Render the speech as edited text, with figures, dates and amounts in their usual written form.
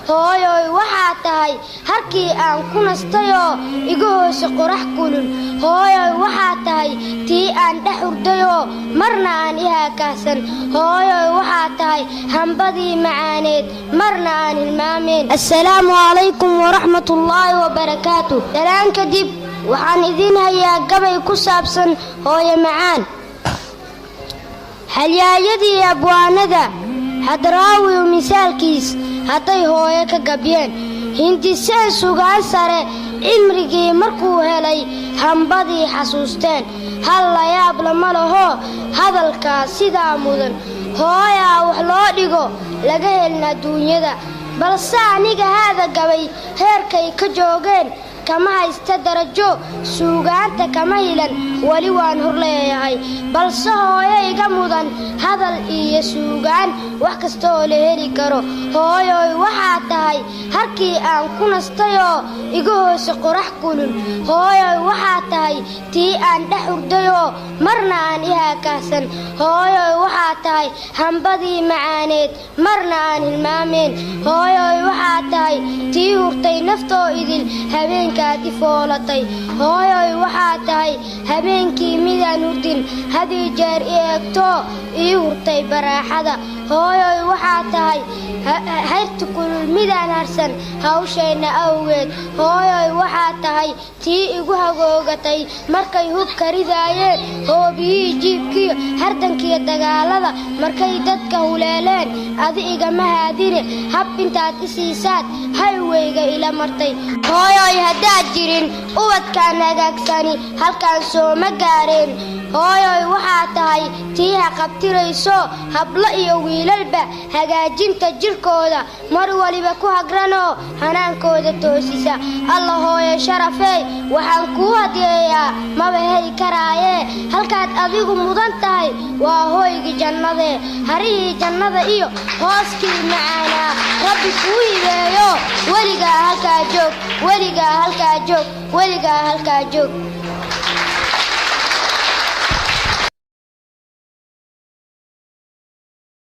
hooyoy waxaa tahay harkii aan ku nastayo igu hoose qorax kulul hooyoy waxaa tahay tii aan dhex hurdayo marna aan ihaakahsan hooyoy waxaa tahay hambadii macaaneed marna aan hilmaameen assalaamu calaykum waraxmatullaahi wabarakaatu dalaan kadib waxaan idiin hayaa gabay ku saabsan hooyo macaan halyaayadii abwaanada hadraawiyu misaalkiis hadday hooyo ka gabyeen hindiseen sugaan sare cimrigii markuu helay hambadii xasuusteen hal la yaab lama laho hadalkaa sidaa mudan hooyaa wax loo dhigo laga helin adduunyada balse aniga haada gabay heerkay ka joogeen kama haysta darajo suugaanta kama hilan weli waan hor leeyahay balse hooyo iga mudan hadal iyo suugaan wax kasta oo la heli karo hooyoy waxaa tahay harkii aan ku nastayoo igu hoose qorax kulul hooyoy waxaa tahay tii aan dhex hurdayoo marna aan ihaakahsan hooyoy waxaa tahay hambadii macaaneed marna aan hilmaameen hooyoy waxaa tahay tii hurtay naftoo idil habeenkaad ifoolatay hooyoy waxaa tahay habeenkii midaan hurdin hadii jeer i eegto ii hurtay baraaxada hooyoy waxaa tahay hayrta kulul midaan harsan hawshayna awgeed hooyoy waxaa tahay tii igu hagoogatay markay hubka ridaayeen hoobiyihii jiibkiyo hardankiyo dagaalada markay dadka huleeleen adi igama haadine hab intaad i siisaad hayweyga ila martay hooyoy haddaad jirin ubadkaan hagaagsani halkaan sooma gaareen hooyoy waxaa tahay tii haqabtirayso hablo iyo wiilalba hagaajinta jirkooda mar waliba ku hagranoo hanaankooda toosisa alla hooyo sharafey waxaan kuu hadiyeeyaa maba heli karaayee halkaad adigu mudan tahay waa hooygii jannadee harihii jannada iyo hooskii macaanaa rabbi kuu hibeeyo weligaa halkaa joog weligaa halkaa joog weligaa halkaa joog